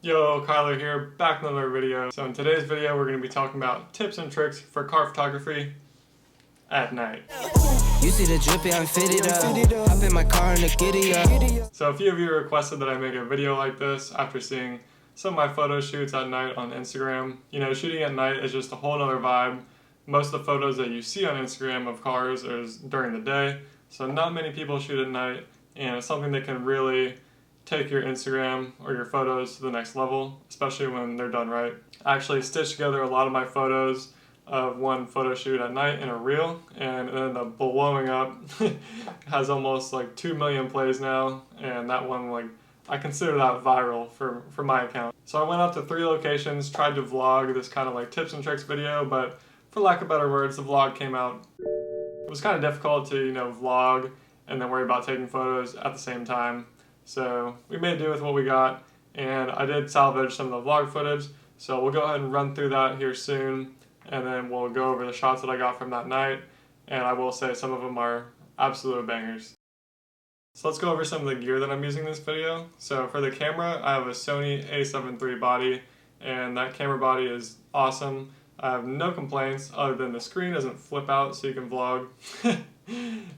Yo, Kyler here, back with another video. So in today's video, we're going to be talking about tips and tricks for car photography at night. You see the drippy, I'm fitted up. Hop in my car and the giddy up. So a few of you requested that I make a video like this after seeing some of my photo shoots at night on Instagram. You know, shooting at night is just a whole other vibe. Most of the photos that you see on Instagram of cars is during the day, so not many people shoot at night, and it's something that can really take your Instagram or your photos to the next level, especially when they're done right. I actually stitched together a lot of my photos of one photo shoot at night in a reel, and it ended up blowing up. It has almost like 2 million plays now, and that one, I consider that viral for my account. So I went out to 3 locations, tried to vlog this kind of like tips and tricks video, but for lack of better words, the vlog came out. It was kind of difficult to, vlog and then worry about taking photos at the same time. So we made do with what we got, and I did salvage some of the vlog footage, so we'll go ahead and run through that here soon, and then we'll go over the shots that I got from that night, and I will say some of them are absolute bangers. So let's go over some of the gear that I'm using in this video. So for the camera, I have a Sony a7 III body, and that camera body is awesome. I have no complaints other than the screen doesn't flip out so you can vlog, and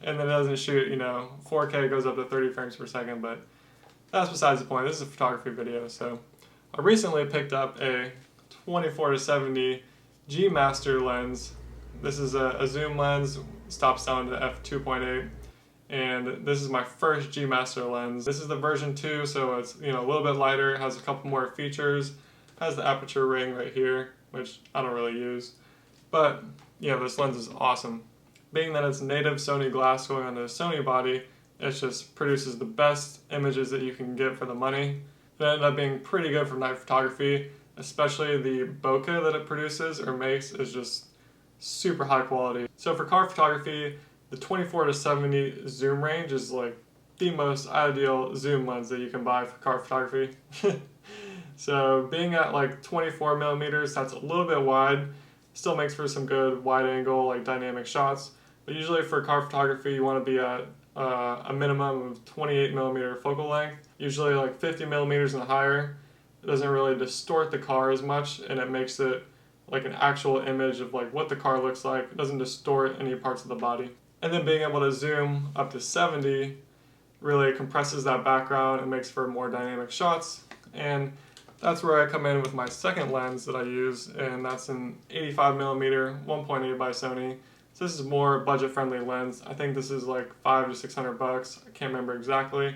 then it doesn't shoot, 4K goes up to 30 frames per second, but that's besides the point. This is a photography video. So I recently picked up a 24-70 G Master lens. This is a zoom lens, stops down to f2.8, and this is my first G Master lens. This is the version 2, so it's a little bit lighter, has a couple more features, has the aperture ring right here, which I don't really use, but this lens is awesome. Being that it's native Sony glass going onto a Sony body, it just produces the best images that you can get for the money. It ended up being pretty good for night photography, especially the bokeh that it produces or makes is just super high quality. So for car photography, the 24-70 zoom range is like the most ideal zoom lens that you can buy for car photography. So being at like 24 millimeters, that's a little bit wide, still makes for some good wide angle, like dynamic shots. But usually for car photography, you want to be at a minimum of 28 millimeter focal length, usually like 50 millimeters and higher. It doesn't really distort the car as much, and it makes it like an actual image of like what the car looks like. It doesn't distort any parts of the body. And then being able to zoom up to 70 really compresses that background and makes for more dynamic shots. And that's where I come in with my second lens that I use, and that's an 85 millimeter 1.8 by Sony. So this is more budget-friendly lens. I think this is like $500 to $600. I can't remember exactly,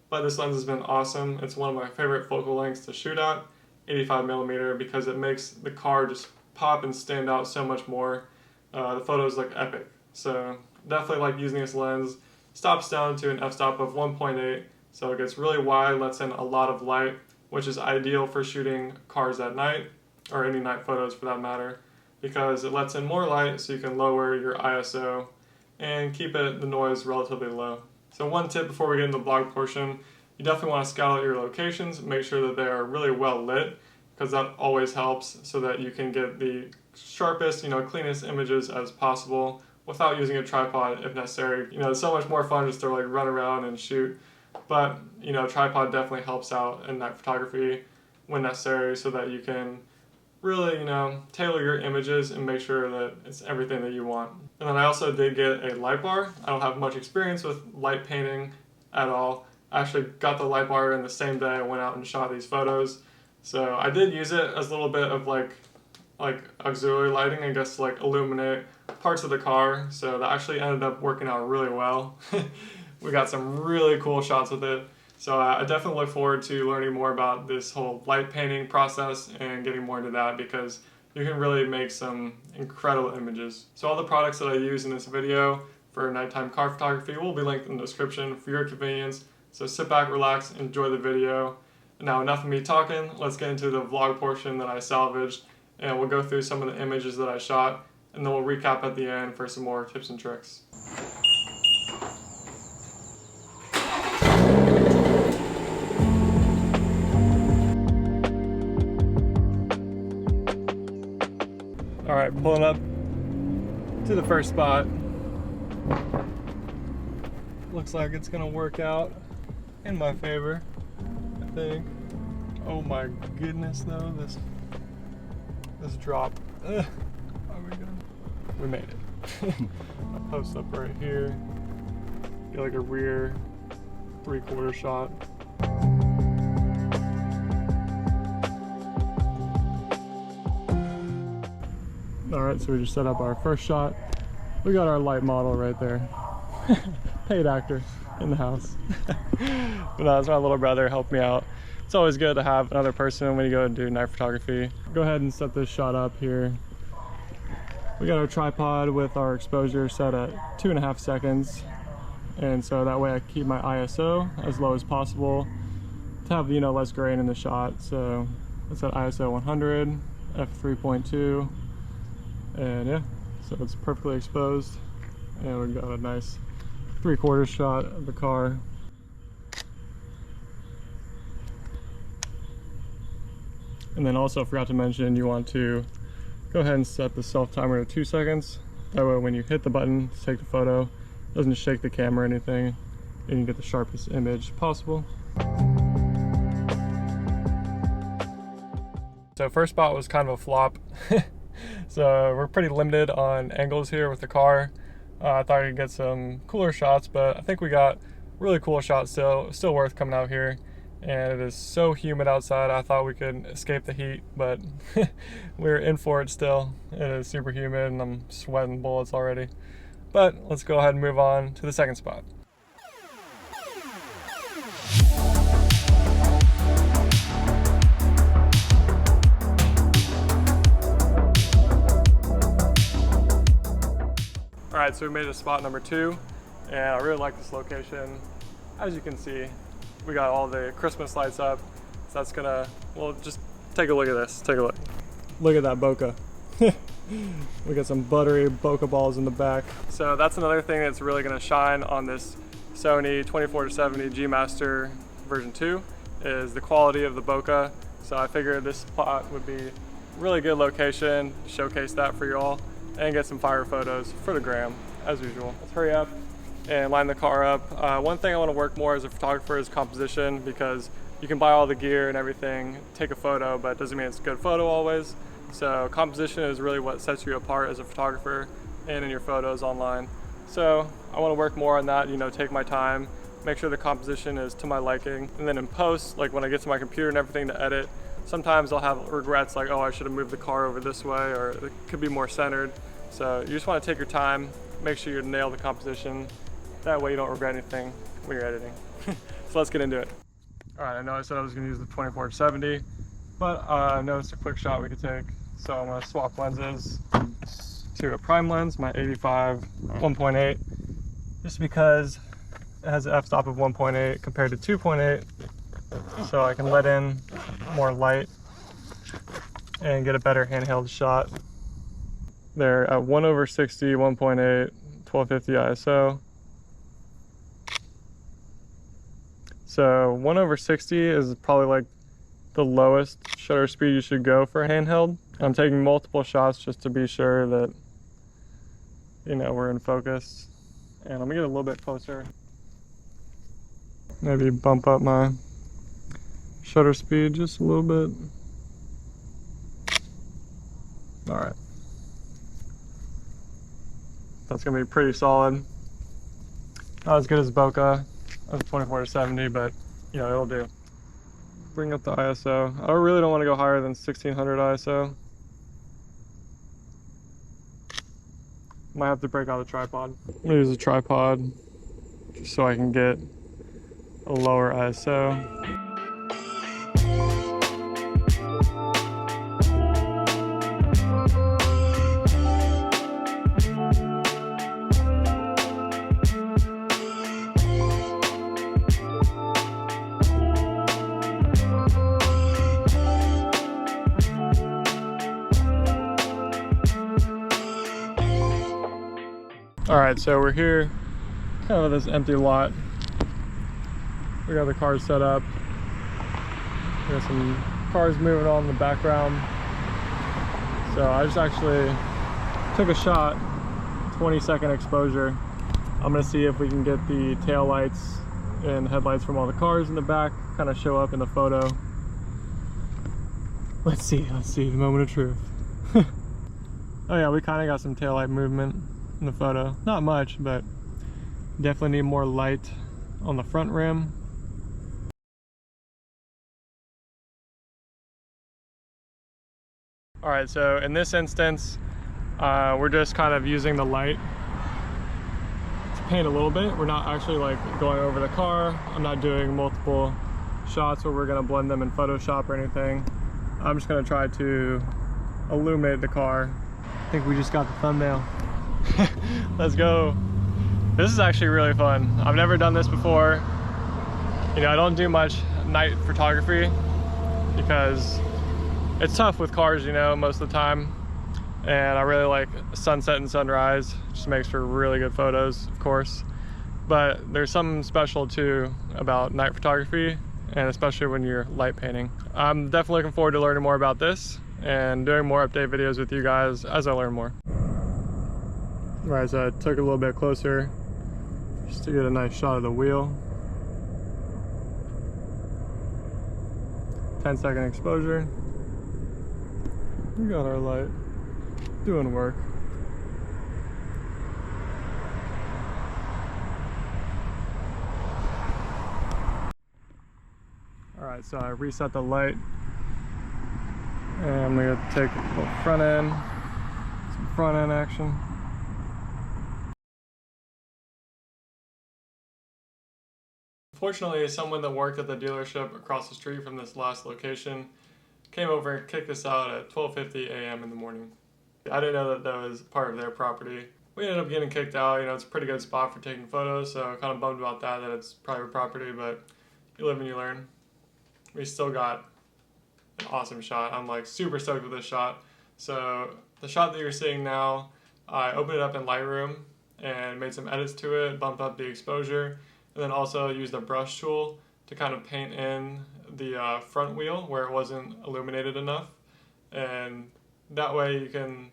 but this lens has been awesome. It's one of my favorite focal lengths to shoot at, 85 millimeter, because it makes the car just pop and stand out so much more. The photos look epic. So definitely like using this lens. Stops down to an f-stop of 1.8, so it gets really wide, lets in a lot of light, which is ideal for shooting cars at night, or any night photos for that matter, because it lets in more light so you can lower your ISO and keep the noise relatively low. So one tip before we get into the vlog portion, you definitely want to scout out your locations, make sure that they are really well lit, because that always helps so that you can get the sharpest, cleanest images as possible without using a tripod if necessary. It's so much more fun just to like run around and shoot, but tripod definitely helps out in night photography when necessary so that you can really, tailor your images and make sure that it's everything that you want. And then I also did get a light bar. I don't have much experience with light painting at all. I actually got the light bar in the same day I went out and shot these photos. So I did use it as a little bit of like auxiliary lighting, I guess, to like illuminate parts of the car. So that actually ended up working out really well. We got some really cool shots with it. So I definitely look forward to learning more about this whole light painting process and getting more into that, because you can really make some incredible images. So all the products that I use in this video for nighttime car photography will be linked in the description for your convenience. So sit back, relax, enjoy the video. Now enough of me talking, let's get into the vlog portion that I salvaged, and we'll go through some of the images that I shot, and then we'll recap at the end for some more tips and tricks. Alright, pulling up to the first spot. Looks like it's gonna work out in my favor, I think. Oh my goodness, though, this drop. Are we good? We made it. I'll post up right here. Get like a rear 3/4 shot. All right, so we just set up our first shot. We got our light model right there. Paid actor in the house. But no, it's my little brother, helped me out. It's always good to have another person when you go and do night photography. Go ahead and set this shot up here. We got our tripod with our exposure set at 2.5 seconds. And so that way I keep my ISO as low as possible to have, you know, less grain in the shot. So it's at ISO 100, f3.2. And yeah, so it's perfectly exposed. And we've got a nice 3/4 shot of the car. And then also forgot to mention, you want to go ahead and set the self timer to 2 seconds. That way when you hit the button to take the photo, it doesn't shake the camera or anything, and you get the sharpest image possible. So first spot was kind of a flop. So we're pretty limited on angles here with the car. I thought I could get some cooler shots, but I think we got really cool shots still worth coming out here. And it is so humid outside. I thought we could escape the heat, but we're in for it still. It is super humid and I'm sweating bullets already. But let's go ahead and move on to the second spot. All right, so we made it to spot number 2, and I really like this location. As you can see, we got all the Christmas lights up, so that's gonna, well, just take a look at this, take a look. Look at that bokeh. We got some buttery bokeh balls in the back. So that's another thing that's really gonna shine on this Sony 24-70 G Master version 2, is the quality of the bokeh. So I figured this spot would be a really good location to showcase that for y'all and get some fire photos for the gram, as usual. Let's hurry up and line the car up. One thing I want to work more as a photographer is composition, because you can buy all the gear and everything, take a photo, but it doesn't mean it's a good photo always. So composition is really what sets you apart as a photographer and in your photos online. So I want to work more on that, you know, take my time, make sure the composition is to my liking. And then in post, like when I get to my computer and everything to edit, sometimes I'll have regrets like, oh, I should have moved the car over this way, or it could be more centered. So you just want to take your time, make sure you nail the composition. That way you don't regret anything when you're editing. So let's get into it. All right, I know I said I was going to use the 24-70, but I noticed a quick shot we could take. So I'm going to swap lenses to a prime lens, my 85 1.8, just because it has an f-stop of 1.8 compared to 2.8, so I can let in more light and get a better handheld shot. They're at 1/60, 1.8, 1250 ISO. So 1/60 is probably like the lowest shutter speed you should go for a handheld. I'm taking multiple shots just to be sure that, you know, we're in focus. And I'm gonna get a little bit closer. Maybe bump up my shutter speed just a little bit. All right. That's gonna be pretty solid. Not as good as bokeh as a 24-70, but you know, it'll do. Bring up the ISO. I really don't want to go higher than 1600 ISO. Might have to break out a tripod. I'm gonna use a tripod just so I can get a lower ISO. All right, so we're here kind of at this empty lot. We got the cars set up. We got some cars moving on in the background. So I just actually took a shot, 20-second exposure. I'm gonna see if we can get the tail lights and headlights from all the cars in the back kind of show up in the photo. Let's see, the moment of truth. Oh yeah, we kind of got some taillight movement in the photo. Not much, but definitely need more light on the front rim. All right, so in this instance, we're just kind of using the light to paint a little bit. We're not actually like going over the car. I'm not doing multiple shots where we're gonna blend them in Photoshop or anything. I'm just gonna try to illuminate the car. I think we just got the thumbnail. Let's go. This is actually really fun. I've never done this before. You know, I don't do much night photography because it's tough with cars, you know, most of the time. And I really like sunset and sunrise. Just makes for really good photos, of course. But there's something special too about night photography, and especially when you're light painting. I'm definitely looking forward to learning more about this and doing more update videos with you guys as I learn more. All right, so I took a little bit closer just to get a nice shot of the wheel. 10-second exposure. We got our light doing work. All right, so I reset the light, and I'm gonna take a little front end, some front end action. Fortunately, someone that worked at the dealership across the street from this last location came over and kicked us out at 12:50 a.m. in the morning. I didn't know that was part of their property. We ended up getting kicked out. You know, it's a pretty good spot for taking photos, so kind of bummed about that it's private property, but you live and you learn. We still got an awesome shot. I'm like super stoked with this shot. So the shot that you're seeing now, I opened it up in Lightroom and made some edits to it, bumped up the exposure, and then also used a brush tool to kind of paint in the front wheel where it wasn't illuminated enough. And that way you can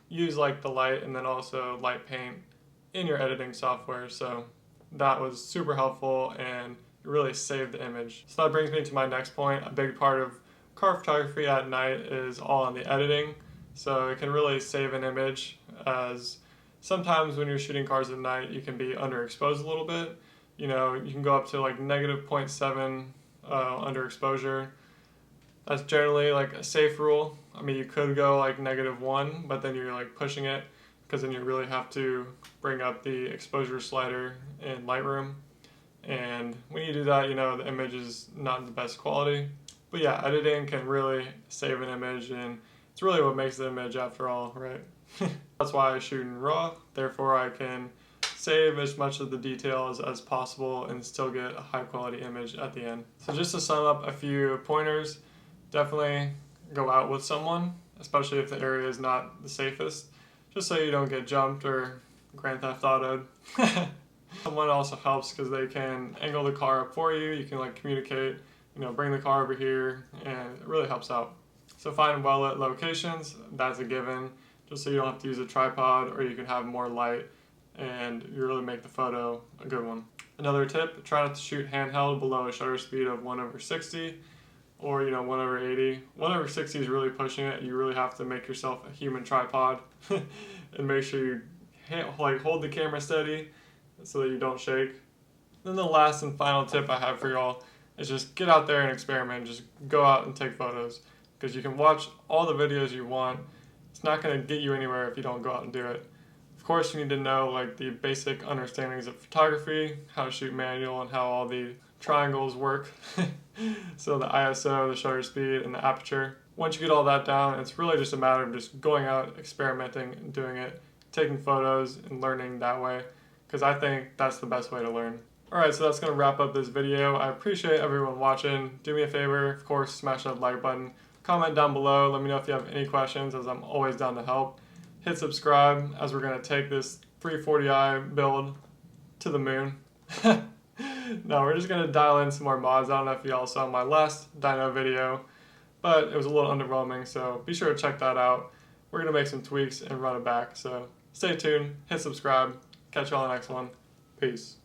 use like the light and then also light paint in your editing software. So that was super helpful and it really saved the image. So that brings me to my next point. A big part of car photography at night is all on the editing. So it can really save an image, as sometimes when you're shooting cars at night you can be underexposed a little bit. You know, you can go up to like negative 0.7 underexposure. That's generally like a safe rule. I mean, you could go like -1, but then you're like pushing it, because then you really have to bring up the exposure slider in Lightroom. And when you do that, you know, the image is not the best quality. But yeah, editing can really save an image, and it's really what makes the image after all, right? That's why I shoot in RAW. Therefore, I can save as much of the details as possible and still get a high quality image at the end. So just to sum up a few pointers, definitely go out with someone, especially if the area is not the safest, just so you don't get jumped or Grand Theft Auto'd. Someone also helps because they can angle the car up for you. You can like communicate, you know, bring the car over here, and it really helps out. So find well-lit locations, that's a given, just so you don't have to use a tripod, or you can have more light and you really make the photo a good one. Another tip, try not to shoot handheld below a shutter speed of 1/60 or, you know, 1/80. 1/60 is really pushing it. You really have to make yourself a human tripod and make sure you like hold the camera steady so that you don't shake. Then the last and final tip I have for y'all is just get out there and experiment. Just go out and take photos, because you can watch all the videos you want. It's not going to get you anywhere if you don't go out and do it. Of course, you need to know like the basic understandings of photography, how to shoot manual, and how all the triangles work. So the ISO, the shutter speed, and the aperture. Once you get all that down, it's really just a matter of just going out, experimenting, and doing it, taking photos, and learning that way, because I think that's the best way to learn. Alright, so that's going to wrap up this video. I appreciate everyone watching. Do me a favor, of course, smash that like button. Comment down below, let me know if you have any questions, as I'm always down to help. Hit subscribe, as we're going to take this 340i build to the moon. No, we're just going to dial in some more mods. I don't know if y'all saw my last dyno video, but it was a little underwhelming, so be sure to check that out. We're going to make some tweaks and run it back, so stay tuned, hit subscribe, catch y'all on the next one. Peace.